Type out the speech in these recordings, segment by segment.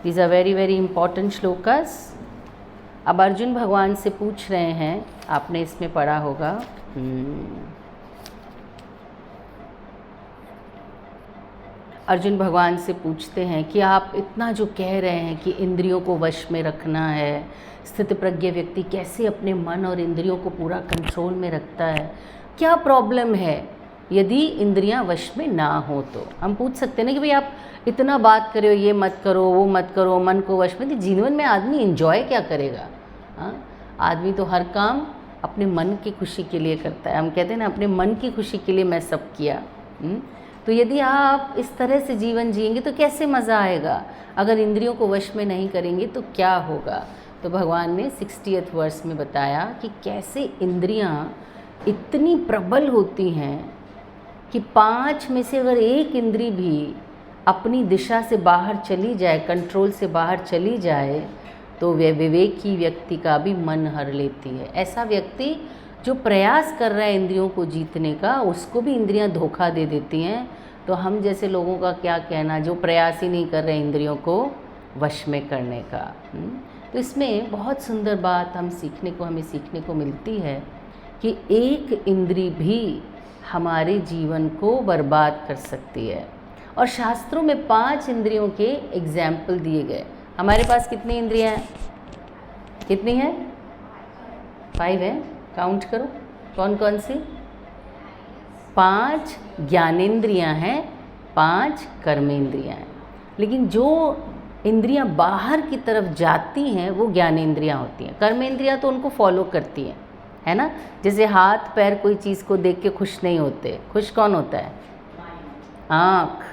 These are very very important shlokas. अब अर्जुन भगवान से पूछ रहे हैं, आपने इसमें पढ़ा होगा, अर्जुन भगवान से पूछते हैं कि आप इतना जो कह रहे हैं कि इंद्रियों को वश में रखना है, स्थित प्रज्ञ व्यक्ति कैसे अपने मन और इंद्रियों को पूरा कंट्रोल में रखता है, क्या प्रॉब्लम है यदि इंद्रियां वश में ना हो? तो हम पूछ सकते हैं ना कि भाई आप इतना बात कर रहे हो, ये मत करो, वो मत करो, मन को वश में, तो जीवन में आदमी एंजॉय क्या करेगा? हाँ, आदमी तो हर काम अपने मन की खुशी के लिए करता है। हम कहते हैं ना, अपने मन की खुशी के लिए मैं सब किया। तो यदि आप इस तरह से जीवन जिएंगे तो कैसे मज़ा आएगा? अगर इंद्रियों को वश में नहीं करेंगे तो क्या होगा? तो भगवान ने 60वें वर्ष में बताया कि कैसे इंद्रियां इतनी प्रबल होती हैं कि 5 में से अगर एक इंद्री भी अपनी दिशा से बाहर चली जाए, कंट्रोल से बाहर चली जाए, तो वह विवेकी व्यक्ति का भी मन हर लेती है। ऐसा व्यक्ति जो प्रयास कर रहा है इंद्रियों को जीतने का, उसको भी इंद्रियां धोखा दे देती हैं। तो हम जैसे लोगों का क्या कहना, जो प्रयास ही नहीं कर रहे इंद्रियों को वश में करने का। तो इसमें बहुत सुंदर बात हमें सीखने को मिलती है कि एक इंद्री भी हमारे जीवन को बर्बाद कर सकती है। और शास्त्रों में 5 इंद्रियों के एग्जाम्पल दिए गए। हमारे पास कितनी इंद्रियां हैं? कितनी हैं? 5 हैं। काउंट करो कौन कौन सी? 5 ज्ञानेंद्रियां हैं, 5 कर्मेंद्रियां हैं। लेकिन जो इंद्रियां बाहर की तरफ जाती हैं वो ज्ञानेंद्रियां होती हैं। कर्मेंद्रियां तो उनको फॉलो करती हैं, है ना। जैसे हाथ पैर कोई चीज़ को देख के खुश नहीं होते। खुश कौन होता है? आँख,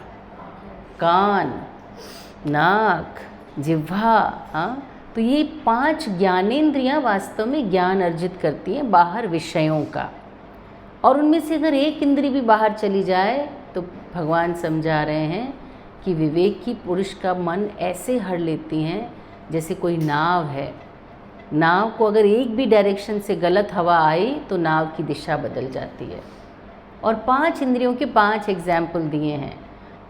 कान, नाक, जिह्वा। हाँ, तो ये 5 ज्ञानेंद्रियां वास्तव में ज्ञान अर्जित करती हैं बाहर विषयों का। और उनमें से अगर एक इंद्री भी बाहर चली जाए तो भगवान समझा रहे हैं कि विवेकी पुरुष का मन ऐसे हर लेती हैं जैसे कोई नाव है। नाव को अगर एक भी डायरेक्शन से गलत हवा आई तो नाव की दिशा बदल जाती है। और 5 इंद्रियों के 5 एग्जाम्पल दिए हैं।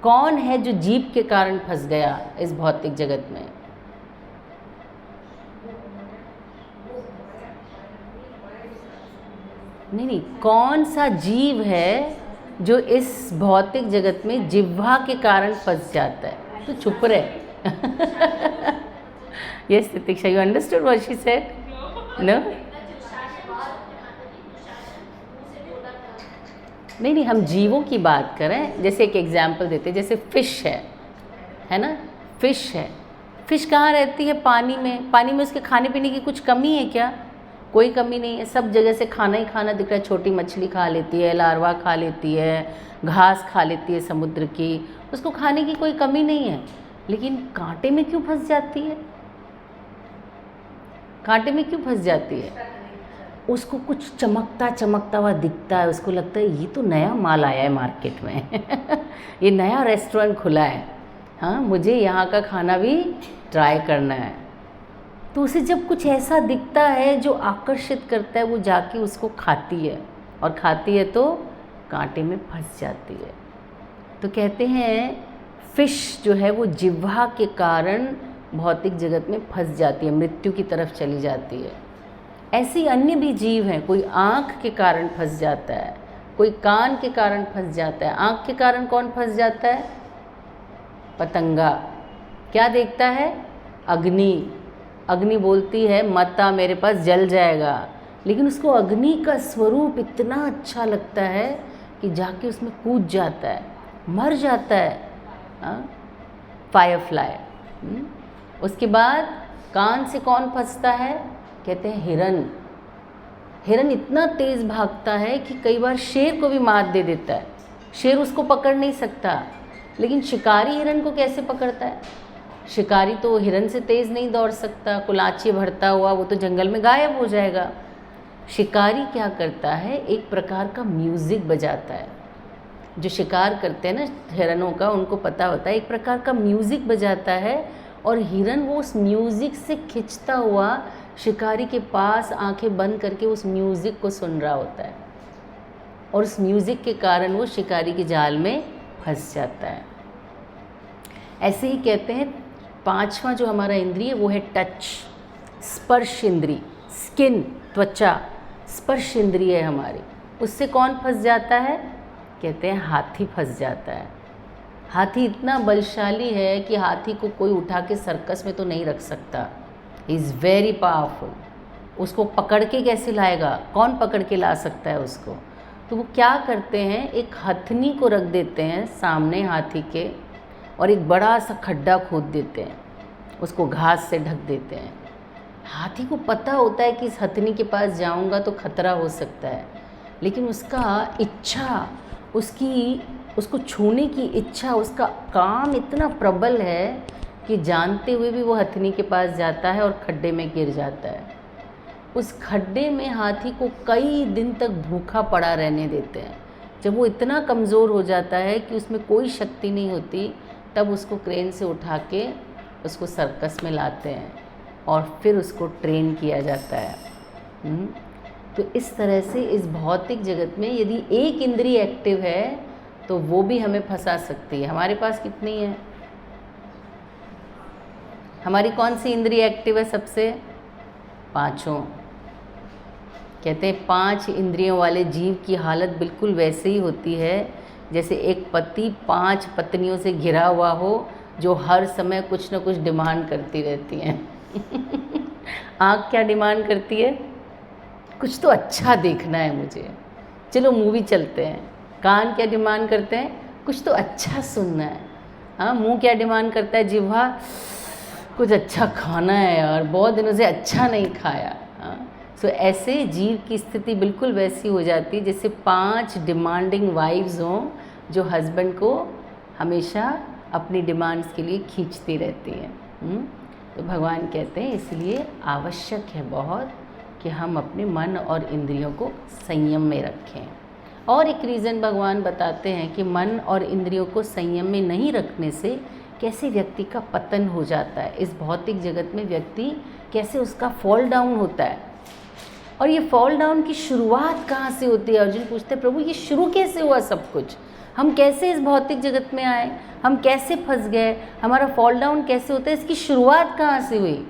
कौन है जो जीभ के कारण फंस गया इस भौतिक जगत में? नहीं, कौन सा जीव है जो इस भौतिक जगत में जिह्वा के कारण फंस जाता है? तो चुप रहे। Yes Titiksha, you understood what she said? No, नहीं, हम जीवों की बात करें। जैसे एक एग्जाम्पल देते हैं, जैसे फिश है ना। फिश है, फिश कहाँ रहती है? पानी में। पानी में उसके खाने पीने की कुछ कमी है क्या? कोई कमी नहीं है। सब जगह से खाना ही खाना दिख रहा है। छोटी मछली खा लेती है, लार्वा खा लेती है, घास खा लेती है समुद्र की, उसको खाने की कोई कमी नहीं है। लेकिन कांटे में क्यों फंस जाती है? कांटे में क्यों फंस जाती है? उसको कुछ चमकता चमकता हुआ दिखता है, उसको लगता है ये तो नया माल आया है मार्केट में। ये नया रेस्टोरेंट खुला है, हाँ, मुझे यहाँ का खाना भी ट्राई करना है। तो उसे जब कुछ ऐसा दिखता है जो आकर्षित करता है, वो जाके उसको खाती है, और खाती है तो कांटे में फंस जाती है। तो कहते हैं फिश जो है वो जिह्वा के कारण भौतिक जगत में फंस जाती है, मृत्यु की तरफ चली जाती है। ऐसी अन्य भी जीव हैं। कोई आँख के कारण फंस जाता है, कोई कान के कारण फंस जाता है। आँख के कारण कौन फंस जाता है? पतंगा। क्या देखता है? अग्नि। अग्नि बोलती है मत आ, मेरे पास जल जाएगा। लेकिन उसको अग्नि का स्वरूप इतना अच्छा लगता है कि जाके उसमें कूद जाता है, मर जाता है। फायरफ्लाई। उसके बाद कान से कौन फंसता है? कहते हैं हिरन। हिरन इतना तेज़ भागता है कि कई बार शेर को भी मात दे देता है। शेर उसको पकड़ नहीं सकता, लेकिन शिकारी हिरन को कैसे पकड़ता है? शिकारी तो हिरन से तेज़ नहीं दौड़ सकता, कुलाची भरता हुआ वो तो जंगल में गायब हो जाएगा। शिकारी क्या करता है? एक प्रकार का म्यूज़िक बजाता है। जो शिकार करते हैं ना हिरनों का, उनको पता होता है, एक प्रकार का म्यूज़िक बजाता है, और हिरन वो उस म्यूज़िक से खिंचता हुआ शिकारी के पास आंखें बंद करके उस म्यूज़िक को सुन रहा होता है, और उस म्यूज़िक के कारण वो शिकारी के जाल में फंस जाता है। ऐसे ही कहते हैं पांचवा जो हमारा इंद्रिय वो है टच, स्पर्श इंद्रिय, स्किन, त्वचा, स्पर्श इंद्रिय है हमारी। उससे कौन फंस जाता है? कहते हैं हाथी फंस जाता है। हाथी इतना बलशाली है कि हाथी को कोई उठा के सर्कस में तो नहीं रख सकता। Is very powerful. उसको पकड़ के कैसे लाएगा? कौन पकड़ के ला सकता है उसको? तो वो क्या करते हैं, एक हथनी को रख देते हैं सामने हाथी के और एक बड़ा सा खड्डा खोद देते हैं, उसको घास से ढक देते हैं। हाथी को पता होता है कि इस हथनी के पास जाऊंगा तो खतरा हो सकता है, लेकिन उसका इच्छा, उसको छूने की इच्छा, उसका काम इतना प्रबल है कि जानते हुए भी वो हथनी के पास जाता है और खड्डे में गिर जाता है। उस खड्डे में हाथी को कई दिन तक भूखा पड़ा रहने देते हैं। जब वो इतना कमज़ोर हो जाता है कि उसमें कोई शक्ति नहीं होती, तब उसको क्रेन से उठा के उसको सर्कस में लाते हैं और फिर उसको ट्रेन किया जाता है। तो इस तरह से इस भौतिक जगत में यदि एक इंद्रिय एक्टिव है तो वो भी हमें फंसा सकती है। हमारे पास कितनी है? हमारी कौन सी इंद्रिय एक्टिव है सबसे? पांचों। कहते हैं 5 इंद्रियों वाले जीव की हालत बिल्कुल वैसे ही होती है जैसे एक पति 5 पत्नियों से घिरा हुआ हो जो हर समय कुछ न कुछ डिमांड करती रहती हैं। आँख क्या डिमांड करती है? कुछ तो अच्छा देखना है मुझे, चलो मूवी चलते हैं। कान क्या डिमांड करते हैं? कुछ तो अच्छा सुनना है। हाँ, मुंह क्या डिमांड करता है? जिह्वा, कुछ अच्छा खाना है यार, बहुत दिनों से अच्छा नहीं खाया। हाँ, सो ऐसे जीव की स्थिति बिल्कुल वैसी हो जाती है जैसे 5 डिमांडिंग वाइफ्स हों जो हस्बैंड को हमेशा अपनी डिमांड्स के लिए खींचती रहती हैं। तो भगवान कहते हैं इसलिए आवश्यक है बहुत कि हम अपने मन और इंद्रियों को संयम में रखें। और एक रीज़न भगवान बताते हैं कि मन और इंद्रियों को संयम में नहीं रखने से कैसे व्यक्ति का पतन हो जाता है। इस भौतिक जगत में व्यक्ति कैसे उसका फॉल डाउन होता है। और ये फॉल डाउन की शुरुआत कहाँ से होती है? अर्जुन पूछते हैं प्रभु ये शुरू कैसे हुआ सब कुछ? हम कैसे इस भौतिक जगत में आए? हम कैसे फंस गए? हमारा फॉल डाउन कैसे होता है? इसकी शुरुआत कहाँ से हुई?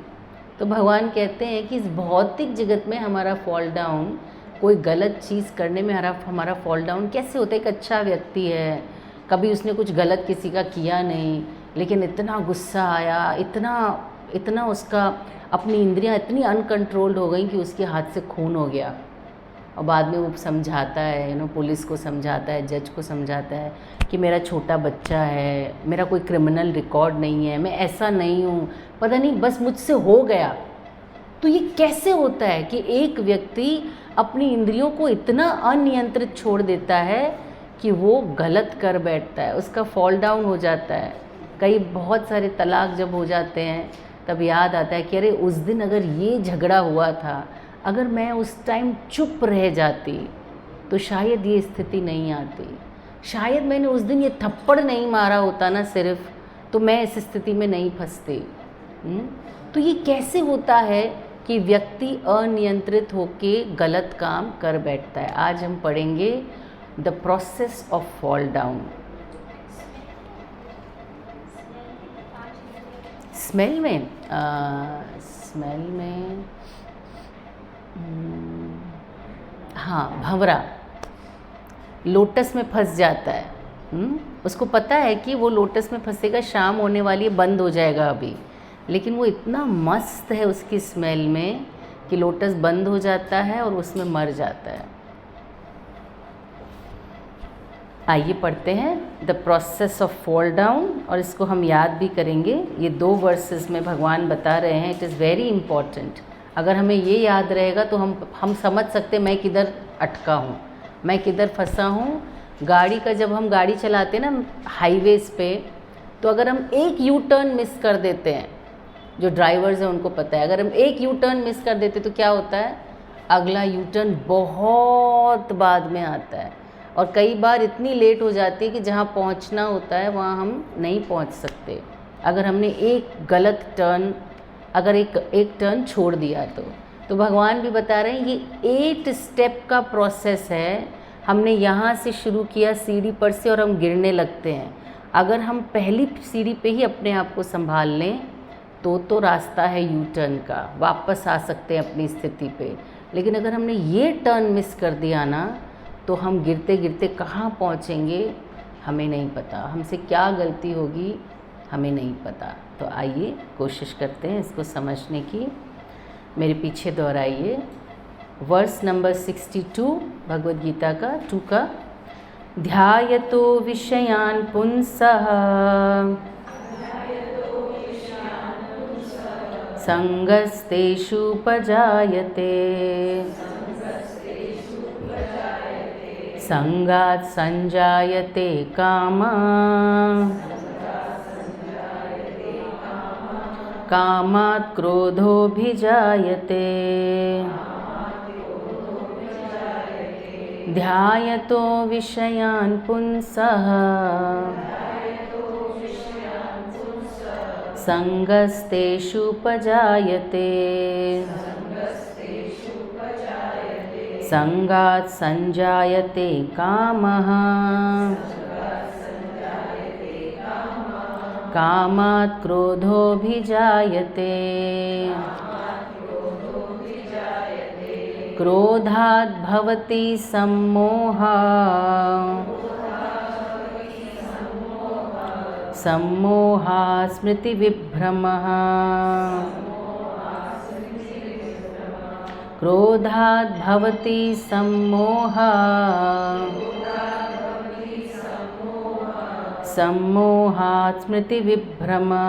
तो भगवान कहते हैं कि इस भौतिक जगत में हमारा फॉल डाउन, कोई गलत चीज़ करने में हमारा फॉल डाउन कैसे होता है? एक अच्छा व्यक्ति है, कभी उसने कुछ गलत किसी का किया नहीं, लेकिन इतना गुस्सा आया, इतना उसका अपनी इंद्रियां इतनी अनकंट्रोल्ड हो गई कि उसके हाथ से खून हो गया। और बाद में वो समझाता है, पुलिस को समझाता है, जज को समझाता है कि मेरा छोटा बच्चा है, मेरा कोई क्रिमिनल रिकॉर्ड नहीं है, मैं ऐसा नहीं हूँ, पता नहीं बस मुझसे हो गया। तो ये कैसे होता है कि एक व्यक्ति अपनी इंद्रियों को इतना अनियंत्रित छोड़ देता है कि वो गलत कर बैठता है, उसका फॉल डाउन हो जाता है। बहुत सारे तलाक जब हो जाते हैं तब याद आता है कि अरे उस दिन अगर ये झगड़ा हुआ था, अगर मैं उस टाइम चुप रह जाती तो शायद ये स्थिति नहीं आती, शायद मैंने उस दिन ये थप्पड़ नहीं मारा होता ना सिर्फ, तो मैं इस स्थिति में नहीं फंसती। तो ये कैसे होता है कि व्यक्ति अनियंत्रित होके गलत काम कर बैठता है? आज हम पढ़ेंगे the process of fall down. Smell में हाँ, भंवरा लोटस में फंस जाता है। उसको पता है कि वो लोटस में फंसेगा, शाम होने वाली है, बंद हो जाएगा अभी, लेकिन वो इतना मस्त है उसकी स्मेल में कि लोटस बंद हो जाता है और उसमें मर जाता है। आइए पढ़ते हैं the process of fall down, और इसको हम याद भी करेंगे। ये 2 वर्सेस में भगवान बता रहे हैं, इट इज़ वेरी इम्पॉर्टेंट। अगर हमें ये याद रहेगा तो हम समझ सकते हैं मैं किधर अटका हूँ, मैं किधर फंसा हूँ। गाड़ी का जब हम गाड़ी चलाते हैं ना हाईवेज़ पे, तो अगर हम एक यू टर्न मिस कर देते हैं, जो ड्राइवर्स हैं उनको पता है, अगर हम एक यू टर्न मिस कर देते तो क्या होता है? अगला यू टर्न बहुत बाद में आता है, और कई बार इतनी लेट हो जाती है कि जहाँ पहुँचना होता है वहाँ हम नहीं पहुँच सकते, अगर हमने एक गलत टर्न, अगर एक टर्न छोड़ दिया तो भगवान भी बता रहे हैं ये 8 स्टेप का प्रोसेस है। हमने यहाँ से शुरू किया सीढ़ी पर से और हम गिरने लगते हैं। अगर हम पहली सीढ़ी पे ही अपने आप को संभाल लें तो रास्ता है यू टर्न का, वापस आ सकते हैं अपनी स्थिति पे। लेकिन अगर हमने ये टर्न मिस कर दिया ना, तो हम गिरते गिरते कहाँ पहुँचेंगे हमें नहीं पता, हमसे क्या गलती होगी हमें नहीं पता। तो आइए कोशिश करते हैं इसको समझने की। मेरे पीछे दोहराइए वर्स नंबर 62 भगवद गीता का 2 का। ध्यायतो विषयान पुंसः संगस्तेषु उपजायते संगात् संजायते कामः कामात् क्रोधोऽभिजायते ध्यायतो विषयान् पुंसः संगस्तेषु उपजायते संगात् संजायते कामः कामात् क्रोधोऽभिजायते क्रोधात् भवति सम्मोहः सम्मोहात् स्मृतिविभ्रमः क्रोधात् भवति सम्मोहः सम्मोहात् स्मृतिविभ्रमः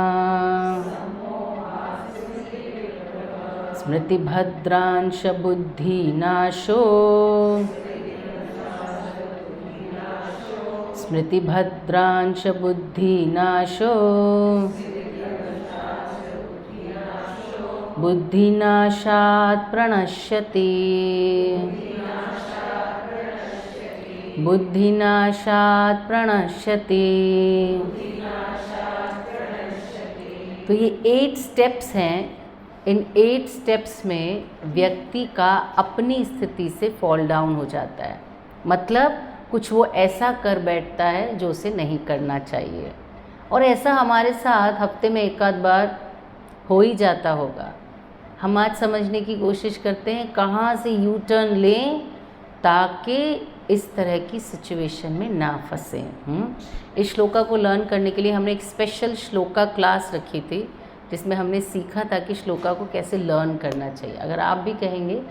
स्मृतिभद्रांश बुद्धिनाशो स्मृतिभद्रांश बुद्धिनाशो बुद्धिनाशात् प्रणश्यति बुद्धिनाशात् प्रणश्यति। तो ये 8 स्टेप्स हैं। इन 8 स्टेप्स में व्यक्ति का अपनी स्थिति से फॉल डाउन हो जाता है, मतलब कुछ वो ऐसा कर बैठता है जो उसे नहीं करना चाहिए। और ऐसा हमारे साथ हफ्ते में एक आध बार हो ही जाता होगा। हम आज समझने की कोशिश करते हैं कहाँ से यू टर्न लें ताकि इस तरह की सिचुएशन में ना फंसें। इस श्लोका को लर्न करने के लिए हमने एक स्पेशल श्लोका क्लास रखी थी, जिसमें हमने सीखा था कि श्लोका को कैसे लर्न करना चाहिए। अगर आप भी कहेंगे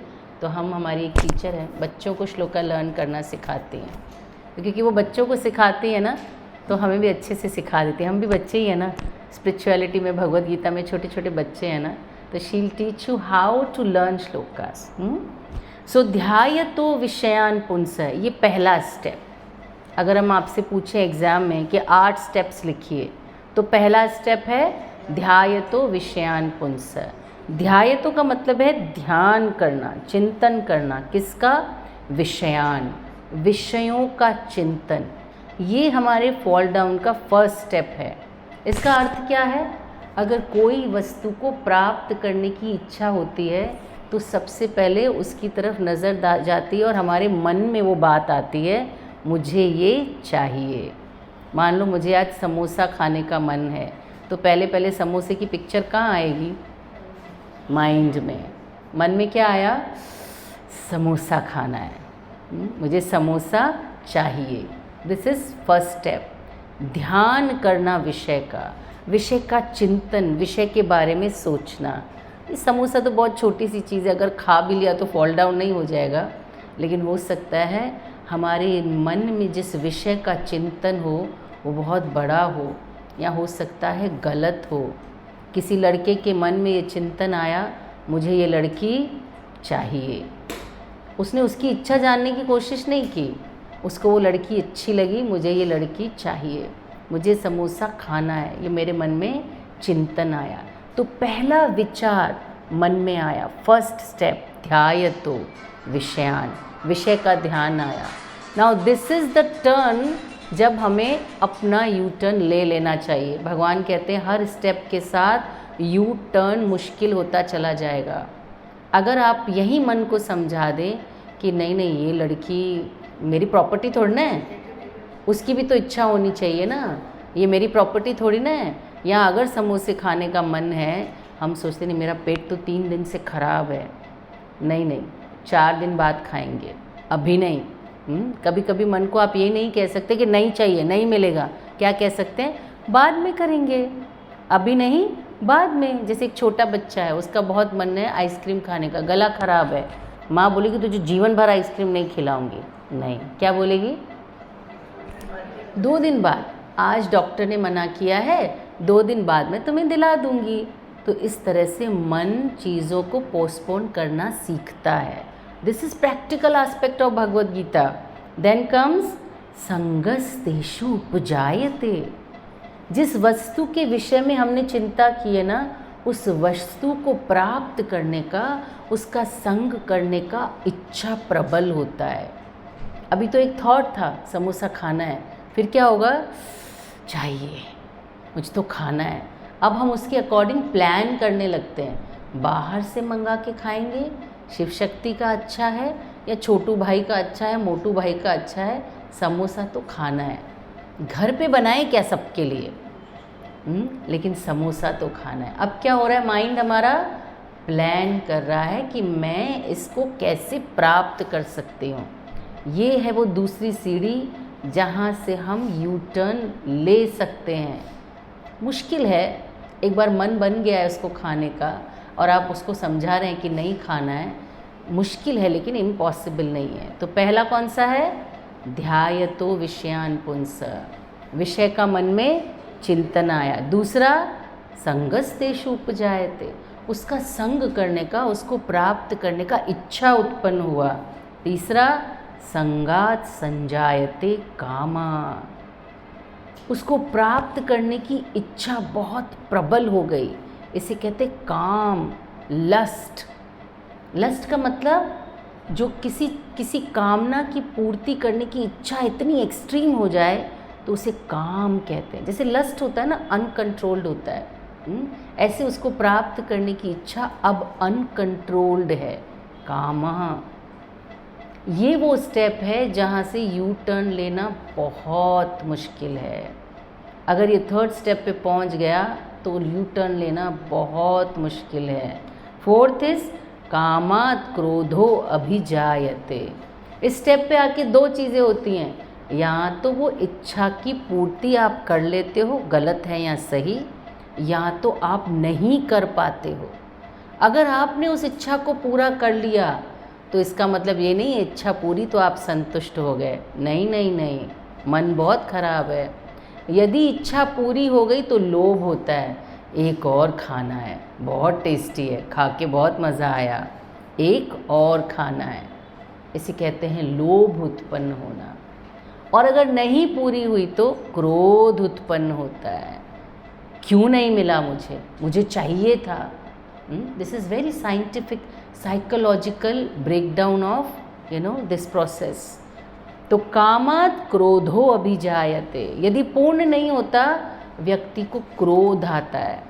तो हम, हमारी एक टीचर है, बच्चों को श्लोका लर्न करना सिखाती हैं। तो क्योंकि वो बच्चों को सिखाती है ना, तो हमें भी अच्छे से सिखा देती है। हम भी बच्चे ही हैं ना, स्पिरिचुअलिटी में, भगवद गीता में छोटे छोटे बच्चे हैं ना, तो she will teach you how to learn shlokas. So ध्यायतो विषयान पुंसः, ये पहला स्टेप। अगर हम आपसे पूछें एग्ज़ाम में कि 8 स्टेप्स लिखिए, तो पहला स्टेप है ध्यायतो विषयान पुंसः। ध्यायतो का मतलब है ध्यान करना, चिंतन करना। किसका? विषयान, विषयों का चिंतन। ये हमारे फॉल डाउन का फर्स्ट स्टेप है। इसका अर्थ क्या है? अगर कोई वस्तु को प्राप्त करने की इच्छा होती है तो सबसे पहले उसकी तरफ नज़र जाती है और हमारे मन में वो बात आती है, मुझे ये चाहिए। मान लो मुझे आज समोसा खाने का मन है, तो पहले पहले समोसे की पिक्चर कहाँ आएगी? माइंड में। मन में क्या आया? समोसा खाना है, मुझे समोसा चाहिए। This is first step. ध्यान करना विषय का चिंतन, विषय के बारे में सोचना। ये समोसा तो बहुत छोटी सी चीज़ है, अगर खा भी लिया तो फॉल डाउन नहीं हो जाएगा, लेकिन हो सकता है हमारे मन में जिस विषय का चिंतन हो वो बहुत बड़ा हो, या हो सकता है गलत हो। किसी लड़के के मन में ये चिंतन आया, मुझे ये लड़की चाहिए। उसने उसकी इच्छा जानने की कोशिश नहीं की, उसको वो लड़की अच्छी लगी, मुझे ये लड़की चाहिए, मुझे समोसा खाना है, ये मेरे मन में चिंतन आया। तो पहला विचार मन में आया, फर्स्ट स्टेप ध्यायतो विषयान, विषय का ध्यान आया। Now this is the turn जब हमें अपना यू टर्न ले लेना चाहिए। भगवान कहते हैं हर स्टेप के साथ यू टर्न मुश्किल होता चला जाएगा। अगर आप यही मन को समझा दें कि नहीं नहीं, ये लड़की मेरी प्रॉपर्टी थोड़ी ना है, उसकी भी तो इच्छा होनी चाहिए ना, ये मेरी प्रॉपर्टी थोड़ी ना है, या अगर समोसे खाने का मन है, हम सोचते नहीं मेरा पेट तो 3 दिन से ख़राब है, नहीं नहीं 4 दिन बाद खाएंगे, अभी नहीं। कभी कभी मन को आप ये नहीं कह सकते कि नहीं चाहिए, नहीं मिलेगा, क्या कह सकते हैं, बाद में करेंगे, अभी नहीं बाद में। जैसे एक छोटा बच्चा है, उसका बहुत मन है आइसक्रीम खाने का, गला ख़राब है, माँ बोलेगी तुझे जीवन भर आइसक्रीम नहीं खिलाऊंगी, नहीं, क्या बोलेगी, 2 दिन बाद, आज डॉक्टर ने मना किया है, 2 दिन बाद मैं तुम्हें दिला दूंगी। तो इस तरह से मन चीज़ों को पोस्टपोन करना सीखता है। This is practical aspect of Bhagavad Gita. Then comes संगस्तेषु उपजायते। जिस वस्तु के विषय में हमने चिंता की है ना, उस वस्तु को प्राप्त करने का, उसका संग करने का इच्छा प्रबल होता है। अभी तो एक थॉट था समोसा खाना है, फिर क्या होगा, चाहिए, मुझे तो खाना है। अब हम उसके अकॉर्डिंग प्लान करने लगते हैं, बाहर से मंगा के खाएंगे, शिव शक्ति का अच्छा है, या छोटू भाई का अच्छा है, मोटू भाई का अच्छा है, समोसा तो खाना है। घर पे बनाए क्या सबके लिए, लेकिन समोसा तो खाना है। अब क्या हो रहा है, माइंड हमारा प्लान कर रहा है कि मैं इसको कैसे प्राप्त कर सकती हूँ। ये है वो दूसरी सीढ़ी जहाँ से हम यू टर्न ले सकते हैं। मुश्किल है, एक बार मन बन गया है उसको खाने का और आप उसको समझा रहे हैं कि नहीं खाना है, मुश्किल है लेकिन इम्पॉसिबल नहीं है। तो पहला कौन सा है, ध्यायतो विषयान पुंस, विषय का मन में चिंतन आया। दूसरा संगस्तेषु उपजायते, उसका संग करने का, उसको प्राप्त करने का इच्छा उत्पन्न हुआ। तीसरा संगात संजायते कामा, उसको प्राप्त करने की इच्छा बहुत प्रबल हो गई, इसे कहते काम, लस्ट। लस्ट का मतलब जो किसी कामना की पूर्ति करने की इच्छा इतनी एक्सट्रीम हो जाए तो उसे काम कहते हैं। जैसे लस्ट होता है ना, अनकंट्रोल्ड होता है, ऐसे उसको प्राप्त करने की इच्छा अब अनकंट्रोल्ड है, कामः। ये वो स्टेप है जहाँ से यू टर्न लेना बहुत मुश्किल है। अगर ये 3rd स्टेप पे पहुँच गया तो यू टर्न लेना बहुत मुश्किल है। 4th is कामात् क्रोधो अभिजायते। इस स्टेप पे आके 2 चीज़ें होती हैं, या तो वो इच्छा की पूर्ति आप कर लेते हो, गलत है या सही, या तो आप नहीं कर पाते हो। अगर आपने उस इच्छा को पूरा कर लिया तो इसका मतलब ये नहीं है इच्छा पूरी तो आप संतुष्ट हो गए, नहीं नहीं नहीं, मन बहुत खराब है। यदि इच्छा पूरी हो गई तो लोभ होता है, एक और खाना है, बहुत टेस्टी है, खा के बहुत मज़ा आया, एक और खाना है, इसे कहते हैं लोभ उत्पन्न होना। और अगर नहीं पूरी हुई तो क्रोध उत्पन्न होता है, क्यों नहीं मिला मुझे, मुझे चाहिए था। This is very scientific psychological breakdown of this process. तो कामात् क्रोधो अभिजायते, यदि पूर्ण नहीं होता व्यक्ति को क्रोध आता है।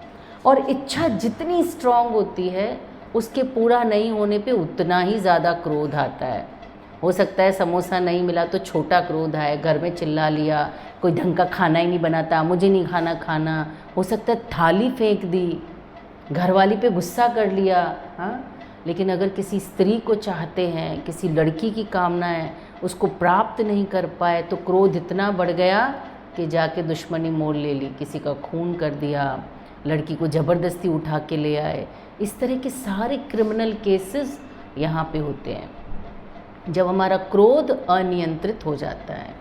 और इच्छा जितनी स्ट्रांग होती है उसके पूरा नहीं होने पे उतना ही ज़्यादा क्रोध आता है। हो सकता है समोसा नहीं मिला तो छोटा क्रोध आए, घर में चिल्ला लिया, कोई ढंग का खाना ही नहीं बनाता, मुझे नहीं खाना। हो सकता है थाली फेंक दी, घरवाली पे गुस्सा कर लिया। हाँ, लेकिन अगर किसी स्त्री को चाहते हैं, किसी लड़की की कामना है, उसको प्राप्त नहीं कर पाए तो क्रोध इतना बढ़ गया कि जाके दुश्मनी मोल ले ली, किसी का खून कर दिया, लड़की को ज़बरदस्ती उठा के ले आए। इस तरह के सारे क्रिमिनल केसेस यहाँ पे होते हैं जब हमारा क्रोध अनियंत्रित हो जाता है।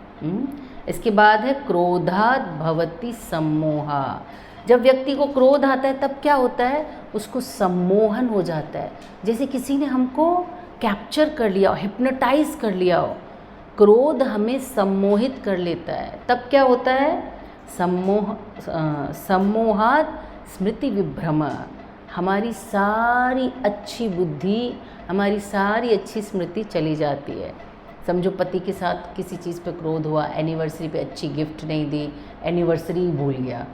इसके बाद है क्रोधात् भवति सम्मोहा। जब व्यक्ति को क्रोध आता है तब क्या होता है, उसको सम्मोहन हो जाता है, जैसे किसी ने हमको कैप्चर कर लिया हो, हिप्नोटाइज कर लिया हो। क्रोध हमें सम्मोहित कर लेता है, तब क्या होता है, सम्मोहात् स्मृति विभ्रम। हमारी सारी अच्छी बुद्धि, हमारी सारी अच्छी स्मृति चली जाती है। समझो पति के साथ किसी चीज़ पे क्रोध हुआ, एनिवर्सरी पे अच्छी गिफ्ट नहीं दी, एनिवर्सरी भूल गया।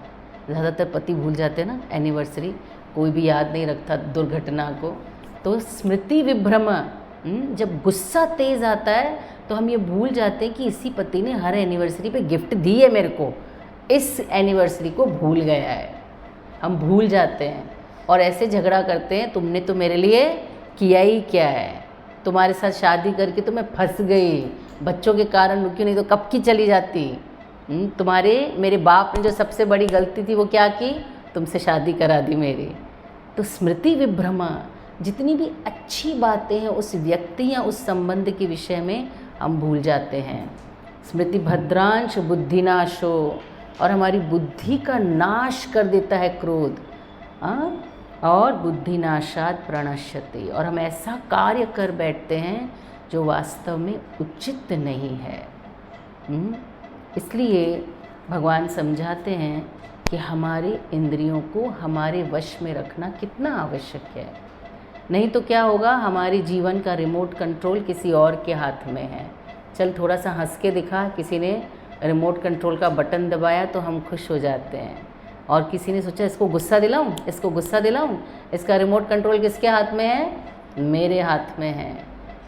ज़्यादातर पति भूल जाते हैं ना एनिवर्सरी, कोई भी याद नहीं रखता दुर्घटना को। तो स्मृति विभ्रम, जब गुस्सा तेज़ आता है तो हम ये भूल जाते हैं कि इसी पति ने हर एनिवर्सरी पे गिफ्ट दी है मेरे को, इस एनिवर्सरी को भूल गया है। हम भूल जाते हैं और ऐसे झगड़ा करते हैं, तुमने तो मेरे लिए किया ही क्या है, तुम्हारे साथ शादी करके तो मैं फंस गई, बच्चों के कारण रुकी, नहीं तो कब की चली जाती। मेरे बाप ने जो सबसे बड़ी गलती थी वो क्या की, तुमसे शादी करा दी मेरी। तो स्मृति विभ्रमा, जितनी भी अच्छी बातें हैं उस व्यक्ति या उस संबंध के विषय में हम भूल जाते हैं। स्मृति भद्रांश बुद्धिनाशो, और हमारी बुद्धि का नाश कर देता है क्रोध। और बुद्धिनाशात प्रणश्यति, और हम ऐसा कार्य कर बैठते हैं जो वास्तव में उचित नहीं है। इसलिए भगवान समझाते हैं कि हमारे इंद्रियों को हमारे वश में रखना कितना आवश्यक है। नहीं तो क्या होगा, हमारे जीवन का रिमोट कंट्रोल किसी और के हाथ में है। चल थोड़ा सा हंस के दिखा, किसी ने रिमोट कंट्रोल का बटन दबाया तो हम खुश हो जाते हैं, और किसी ने सोचा इसको गुस्सा दिलाऊं, इसको गुस्सा दिलाऊं, इसका रिमोट कंट्रोल किसके हाथ में है, मेरे हाथ में है।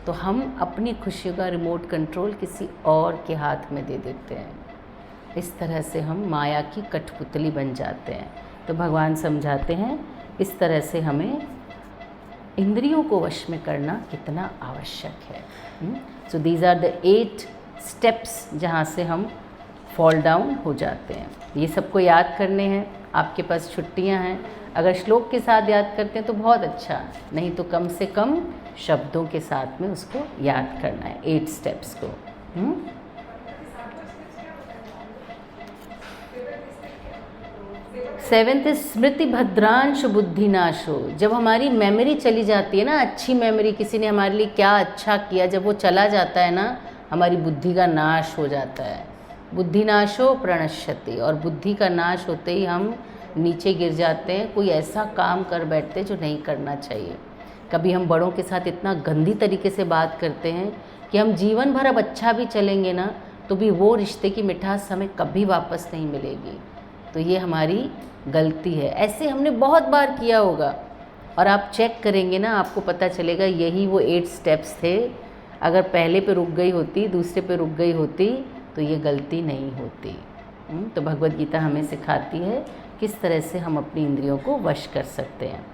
तो हम अपनी खुशियों का रिमोट कंट्रोल किसी और के हाथ में दे देते हैं। इस तरह से हम माया की कठपुतली बन जाते हैं। तो भगवान समझाते हैं इस तरह से हमें इंद्रियों को वश में करना कितना आवश्यक है। So these are the 8 steps जहाँ से हम फॉल डाउन हो जाते हैं। ये सबको याद करने हैं। आपके पास छुट्टियाँ हैं, अगर श्लोक के साथ याद करते हैं तो बहुत अच्छा, नहीं तो कम से कम शब्दों के साथ में उसको याद करना है 8 स्टेप्स को। 7th इज स्मृति भद्रांश बुद्धिनाशो। जब हमारी मेमोरी चली जाती है ना, अच्छी मेमोरी, किसी ने हमारे लिए क्या अच्छा किया, जब वो चला जाता है ना, हमारी बुद्धि का नाश हो जाता है। बुद्धिनाशो प्रणश्यति, और बुद्धि का नाश होते ही हम नीचे गिर जाते हैं, कोई ऐसा काम कर बैठते हैं जो नहीं करना चाहिए। कभी हम बड़ों के साथ इतना गंदी तरीके से बात करते हैं कि हम जीवन भर अब अच्छा भी चलेंगे ना तो भी वो रिश्ते की मिठास हमें कभी वापस नहीं मिलेगी। तो ये हमारी गलती है। ऐसे हमने बहुत बार किया होगा, और आप चेक करेंगे ना, आपको पता चलेगा यही वो 8 स्टेप्स थे। अगर पहले पे रुक गई होती, दूसरे पे रुक गई होती तो ये गलती नहीं होती। तो भगवद गीता हमें सिखाती है किस तरह से हम अपनी इंद्रियों को वश कर सकते हैं।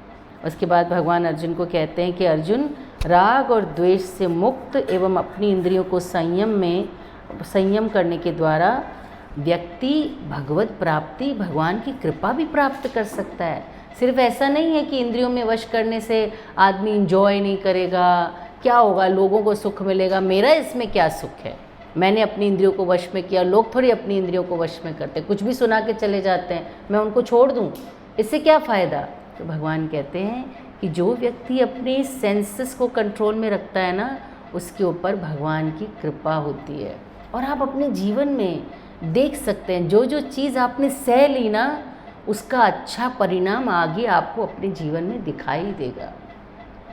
उसके बाद भगवान अर्जुन को कहते हैं कि अर्जुन, राग और द्वेष से मुक्त एवं अपनी इंद्रियों को संयम करने के द्वारा व्यक्ति भगवत प्राप्ति, भगवान की कृपा भी प्राप्त कर सकता है। सिर्फ ऐसा नहीं है कि इंद्रियों में वश करने से आदमी इंजॉय नहीं करेगा, क्या होगा, लोगों को सुख मिलेगा, मेरा इसमें क्या सुख है, मैंने अपनी इंद्रियों को वश में किया। लोग थोड़ी अपनी इंद्रियों को वश में करते, कुछ भी सुना के चले जाते हैं, मैं उनको छोड़ दूं, इससे क्या फ़ायदा। तो भगवान कहते हैं कि जो व्यक्ति अपने सेंसेस को कंट्रोल में रखता है ना, उसके ऊपर भगवान की कृपा होती है। और आप अपने जीवन में देख सकते हैं, जो जो चीज़ आपने सह ली ना, उसका अच्छा परिणाम आगे आपको अपने जीवन में दिखाई देगा।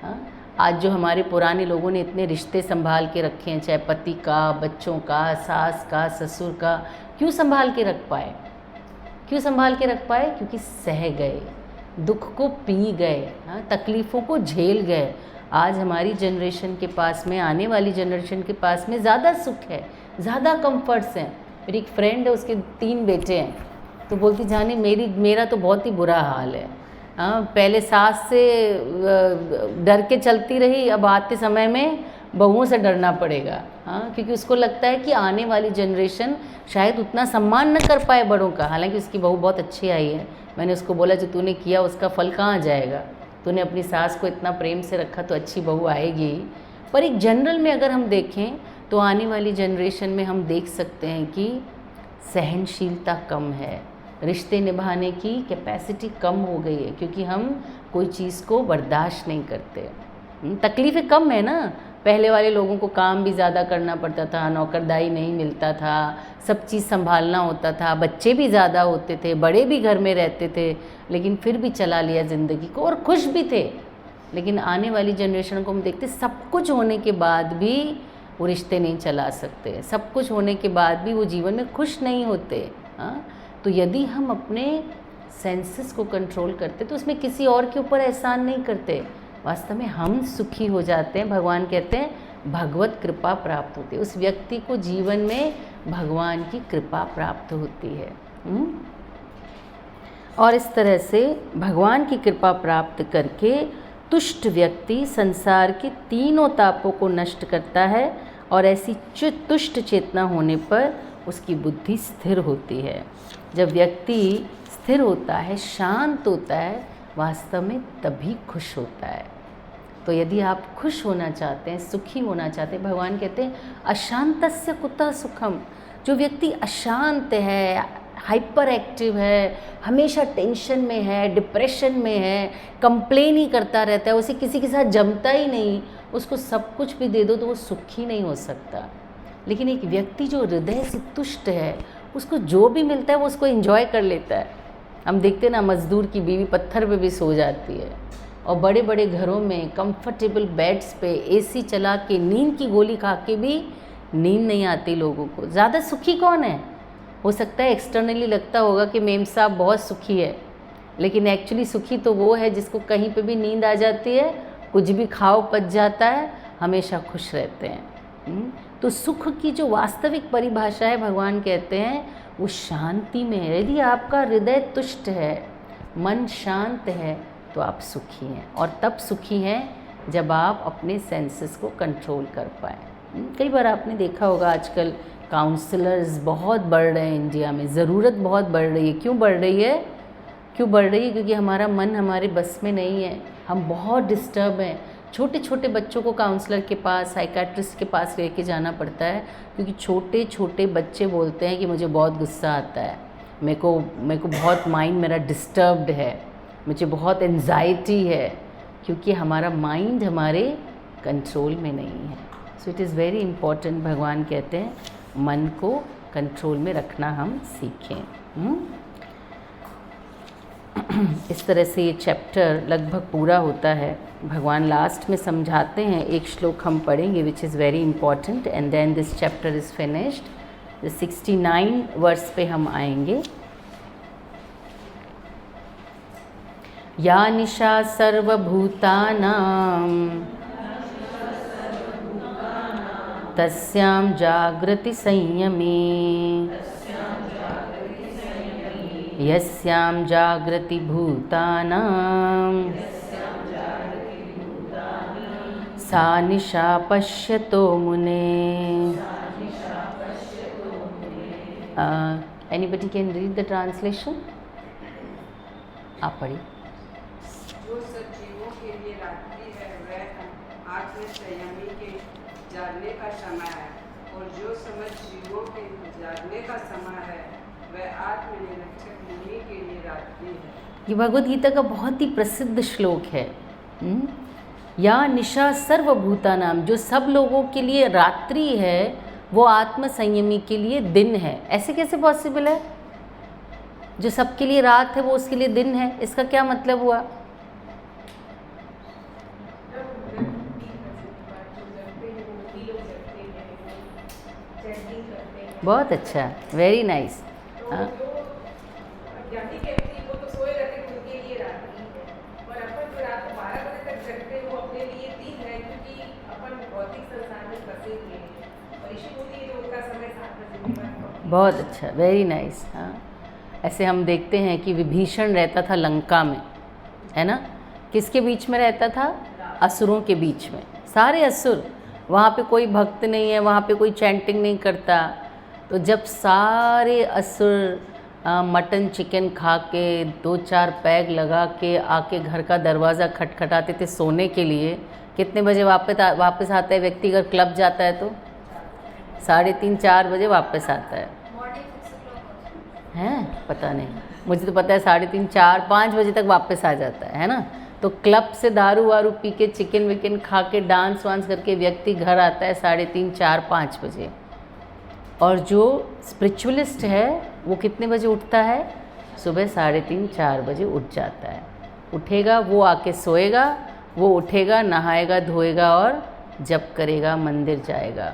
हाँ, आज जो हमारे पुराने लोगों ने इतने रिश्ते संभाल के रखे हैं, चाहे पति का, बच्चों का, सास का, ससुर का, क्यों संभाल के रख पाए? क्यों संभाल के रख पाए? क्योंकि सह गए, दुख को पी गए, हाँ, तकलीफ़ों को झेल गए। आज हमारी जनरेशन के पास में, आने वाली जनरेशन के पास में ज़्यादा सुख है, ज़्यादा कंफर्ट्स हैं। मेरी एक फ्रेंड है, उसके 3 बेटे हैं, तो बोलती जाने मेरा तो बहुत ही बुरा हाल है। हाँ, पहले सास से डर के चलती रही, अब आते समय में बहुओं से डरना पड़ेगा। हाँ, क्योंकि उसको लगता है कि आने वाली जनरेशन शायद उतना सम्मान न कर पाए बड़ों का। हालांकि उसकी बहू बहुत अच्छी आई है। मैंने उसको बोला जो तूने किया उसका फल कहाँ जाएगा, तूने अपनी सास को इतना प्रेम से रखा तो अच्छी बहू आएगी। पर एक जनरल में अगर हम देखें तो आने वाली जनरेशन में हम देख सकते हैं कि सहनशीलता कम है, रिश्ते निभाने की कैपेसिटी कम हो गई है, क्योंकि हम कोई चीज़ को बर्दाश्त नहीं करते। तकलीफ़ें कम है ना। पहले वाले लोगों को काम भी ज़्यादा करना पड़ता था, नौकरदाई नहीं मिलता था, सब चीज़ संभालना होता था, बच्चे भी ज़्यादा होते थे, बड़े भी घर में रहते थे, लेकिन फिर भी चला लिया ज़िंदगी को और खुश भी थे। लेकिन आने वाली जनरेशन को हम देखते, सब कुछ होने के बाद भी वो रिश्ते नहीं चला सकते, सब कुछ होने के बाद भी वो जीवन में खुश नहीं होते। हाँ, तो यदि हम अपने सेंसेस को कंट्रोल करते तो उसमें किसी और के ऊपर एहसान नहीं करते, वास्तव में हम सुखी हो जाते हैं। भगवान कहते हैं भगवत कृपा प्राप्त होती है, उस व्यक्ति को जीवन में भगवान की कृपा प्राप्त होती है। और इस तरह से भगवान की कृपा प्राप्त करके तुष्ट व्यक्ति संसार के तीनों तापों को नष्ट करता है और ऐसी तुष्ट चेतना होने पर उसकी बुद्धि स्थिर होती है। जब व्यक्ति स्थिर होता है, शांत होता है, वास्तव में तभी खुश होता है। तो यदि आप खुश होना चाहते हैं, सुखी होना चाहते हैं, भगवान कहते हैं अशांतस्य कुतः सुखम। जो व्यक्ति अशांत है, हाइपर एक्टिव है, हमेशा टेंशन में है, डिप्रेशन में है, कंप्लेन ही करता रहता है, उसे किसी के साथ जमता ही नहीं, उसको सब कुछ भी दे दो तो वो सुखी नहीं हो सकता। लेकिन एक व्यक्ति जो हृदय से तुष्ट है, उसको जो भी मिलता है वो उसको एंजॉय कर लेता है। हम देखते ना, मज़दूर की बीवी पत्थर पे भी सो जाती है, और बड़े बड़े घरों में कंफर्टेबल बेड्स पे एसी चला के नींद की गोली खा के भी नींद नहीं आती लोगों को। ज़्यादा सुखी कौन है? हो सकता है एक्सटर्नली लगता होगा कि मेम साहब बहुत सुखी है, लेकिन एक्चुअली सुखी तो वो है जिसको कहीं पे भी नींद आ जाती है, कुछ भी खाओ पच जाता है, हमेशा खुश रहते हैं। तो सुख की जो वास्तविक परिभाषा है, भगवान कहते हैं वो शांति में है। यदि आपका हृदय तुष्ट है, मन शांत है, तो आप सुखी हैं। और तब सुखी हैं जब आप अपने सेंसेस को कंट्रोल कर पाए। कई बार आपने देखा होगा आजकल काउंसलर्स बहुत बढ़ रहे हैं इंडिया में, ज़रूरत बहुत बढ़ रही है। क्यों बढ़ रही है? क्योंकि हमारा मन हमारे बस में नहीं है, हम बहुत डिस्टर्ब हैं। छोटे छोटे बच्चों को काउंसलर के पास, साइकेट्रिस्ट के पास लेके जाना पड़ता है, क्योंकि छोटे छोटे बच्चे बोलते हैं कि मुझे बहुत गुस्सा आता है, मेरे को बहुत माइंड मेरा डिस्टर्ब्ड है, मुझे बहुत एंजाइटी है, क्योंकि हमारा माइंड हमारे कंट्रोल में नहीं है। So it is very important, भगवान कहते हैं मन को कंट्रोल में रखना हम सीखें। इस तरह से ये चैप्टर लगभग पूरा होता है। भगवान लास्ट में समझाते हैं, एक श्लोक हम पढ़ेंगे which is very important, and then this chapter is finished. 69 verse पे हम आएंगे। या निशा सर्वभूतानां तस्यां जागृति संयमे यस्यां जागृति भूतानां सा निशा पश्यतो मुने। Anybody can read the translation? आप पढ़िए। जो सजीवों के लिए रात्रि है वह आत्म संयमी के जागने का समय है, और जो समझ जीवों के जागने का समय है वह आत्मनिरीक्षक मुनि के लिए रात्रि है। ये भगवद गीता का बहुत ही प्रसिद्ध श्लोक है। या निशा सर्वभूतानाम, जो सब लोगों के लिए रात्रि है वो आत्म संयमी के लिए दिन है। ऐसे कैसे पॉसिबल है? जो सबके लिए रात है वो उसके लिए दिन है, इसका क्या मतलब हुआ? बहुत अच्छा, वेरी नाइस। बहुत अच्छा, वेरी नाइस। हाँ, ऐसे हम देखते हैं कि विभीषण रहता था लंका में, है ना? किसके बीच में रहता था? असुरों के बीच में। सारे असुर, वहाँ पे कोई भक्त नहीं है, वहाँ पे कोई चैंटिंग नहीं करता। तो जब सारे असुर मटन चिकन खा के 2-4 पैग लगा के आके घर का दरवाज़ा खटखटाते थे सोने के लिए, कितने बजे वापस आता है व्यक्ति? अगर क्लब जाता है तो 3:30-4 बजे वापस आता है। हैं? पता नहीं, मुझे तो पता है 3:30-4-5 बजे तक वापस आ जाता है ना? तो क्लब से दारू वारू पी के चिकन विकन खा के डांस वांस करके व्यक्ति घर आता है 3:30-4-5 बजे। और जो स्पिरिचुअलिस्ट है वो कितने बजे उठता है? सुबह 3:30-4 बजे उठ जाता है। उठेगा, वो आके सोएगा, वो उठेगा, नहाएगा धोएगा और जप करेगा, मंदिर जाएगा।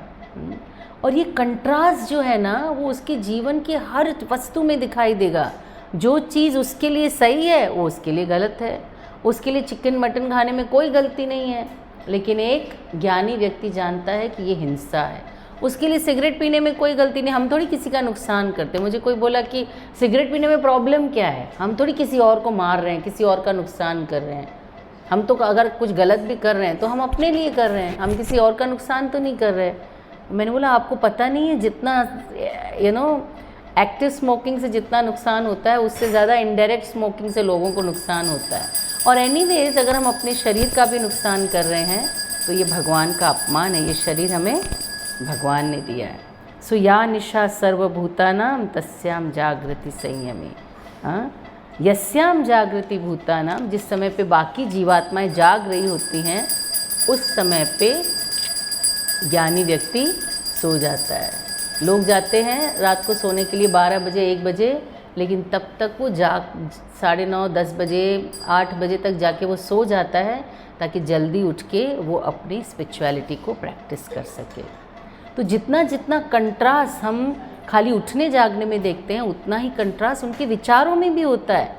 और ये कंट्रास्ट जो है ना, वो उसके जीवन के हर वस्तु में दिखाई देगा। जो चीज़ उसके लिए सही है वो उसके लिए गलत है। उसके लिए चिकन मटन खाने में कोई गलती नहीं है, लेकिन एक ज्ञानी व्यक्ति जानता है कि ये हिंसा है। उसके लिए सिगरेट पीने में कोई गलती नहीं, हम थोड़ी किसी का नुकसान करते। मुझे कोई बोला कि सिगरेट पीने में प्रॉब्लम क्या है, हम थोड़ी किसी और को मार रहे हैं, किसी और का नुकसान कर रहे हैं। हम तो अगर कुछ गलत भी कर रहे हैं तो हम अपने लिए कर रहे हैं, हम किसी और का नुकसान तो नहीं कर रहे। मैंने बोला आपको पता नहीं है जितना एक्टिव स्मोकिंग से जितना नुकसान होता है उससे ज़्यादा इनडायरेक्ट स्मोकिंग से लोगों को नुकसान होता है। और एनीवेज अगर हम अपने शरीर का भी नुकसान कर रहे हैं तो ये भगवान का अपमान है। ये शरीर हमें भगवान ने दिया है। सो या निशा सर्वभूतानाम तस्याम जागृति संयमी। हाँ, यस्याम जागृति भूतानाम, जिस समय पे बाकी जीवात्माएं जाग रही होती हैं उस समय पे ज्ञानी व्यक्ति सो जाता है। लोग जाते हैं रात को सोने के लिए 12 बजे 1 बजे, लेकिन तब तक वो 9:30 10 बजे 8 बजे तक जाके वो सो जाता है ताकि जल्दी उठ के वो अपनी स्पिरिचुअलिटी को प्रैक्टिस कर सके। तो जितना जितना कंट्रास्ट हम खाली उठने जागने में देखते हैं उतना ही कंट्रास्ट उनके विचारों में भी होता है,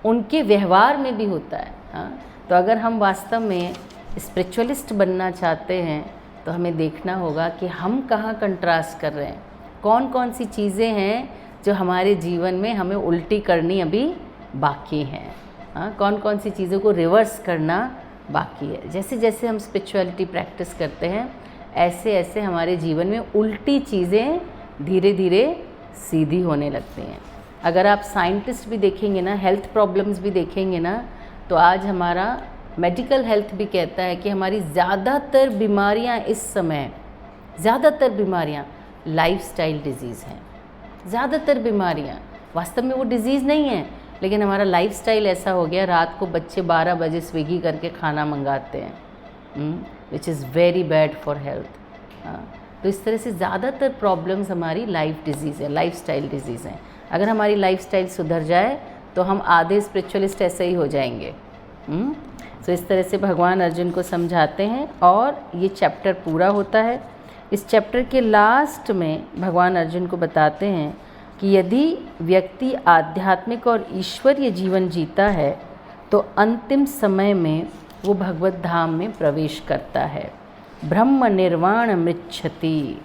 उनके व्यवहार में भी होता है। हाँ, तो अगर हम वास्तव में स्पिरिचुअलिस्ट बनना चाहते हैं तो हमें देखना होगा कि हम कहाँ कंट्रास्ट कर रहे हैं, कौन कौन सी चीज़ें हैं जो हमारे जीवन में हमें उल्टी करनी अभी बाकी हैं। हाँ, कौन कौन सी चीज़ों को रिवर्स करना बाकी है। जैसे जैसे हम स्पिरिचुअलिटी प्रैक्टिस करते हैं ऐसे ऐसे हमारे जीवन में उल्टी चीज़ें धीरे धीरे सीधी होने लगती हैं। अगर आप साइंटिस्ट भी देखेंगे ना, हेल्थ प्रॉब्लम्स भी देखेंगे ना, तो आज हमारा मेडिकल हेल्थ भी कहता है कि हमारी ज़्यादातर बीमारियां इस समय, ज़्यादातर बीमारियां लाइफस्टाइल डिजीज़ हैं। ज़्यादातर बीमारियां वास्तव में वो डिज़ीज़ नहीं है, लेकिन हमारा लाइफस्टाइल ऐसा हो गया, रात को बच्चे 12 बजे स्विगी करके खाना मंगाते हैं, विच is very bad for health. तो इस तरह से ज़्यादातर प्रॉब्लम्स हमारी लाइफ डिजीज़ है, लाइफस्टाइल डिजीज़ हैं। अगर हमारी लाइफस्टाइल सुधर जाए तो हम आधे स्पिरिचुअलिस्ट ऐसे ही हो जाएंगे। तो इस तरह से भगवान अर्जुन को समझाते हैं और ये चैप्टर पूरा होता है। इस चैप्टर के लास्ट में भगवान अर्जुन को बताते हैं कि यदि व्यक्ति आध्यात्मिक और ईश्वरीय जीवन जीता है तो अंतिम समय में वो भगवत धाम में प्रवेश करता है। ब्रह्म निर्वाण मृच्छति,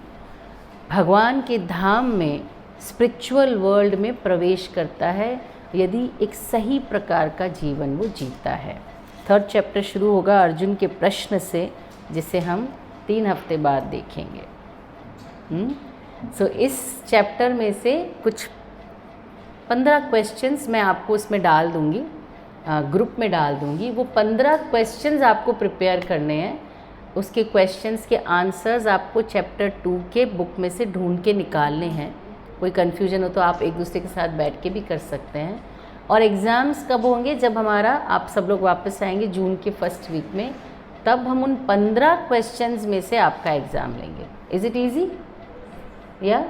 भगवान के धाम में, स्पिरिचुअल वर्ल्ड में प्रवेश करता है यदि एक सही प्रकार का जीवन वो जीता है। 3rd चैप्टर शुरू होगा अर्जुन के प्रश्न से, जिसे हम 3 हफ्ते बाद देखेंगे। इस चैप्टर में से कुछ 15 क्वेश्चंस मैं आपको उसमें डाल दूँगी, ग्रुप में डाल दूँगी। वो 15 क्वेश्चंस आपको प्रिपेयर करने हैं। उसके क्वेश्चंस के आंसर्स आपको चैप्टर 2 के बुक में से ढूंढ के निकालने हैं। कोई कन्फ्यूजन हो तो आप एक दूसरे के साथ बैठ के भी कर सकते हैं। और एग्ज़ाम्स कब होंगे? जब हमारा आप सब लोग वापस आएंगे जून के 1st वीक में, तब हम उन 15 क्वेश्चंस में से आपका एग्ज़ाम लेंगे। Is it easy? या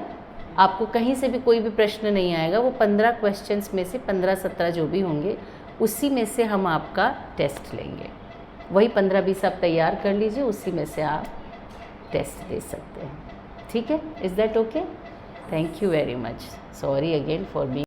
आपको कहीं से भी कोई भी प्रश्न नहीं आएगा। वो 15 क्वेश्चंस में से 15-17 जो भी होंगे उसी में से हम आपका टेस्ट लेंगे। वही 15-20 आप तैयार कर लीजिए, उसी में से आप टेस्ट दे सकते हैं। ठीक है? Is that okay? Thank you very much. Sorry again for being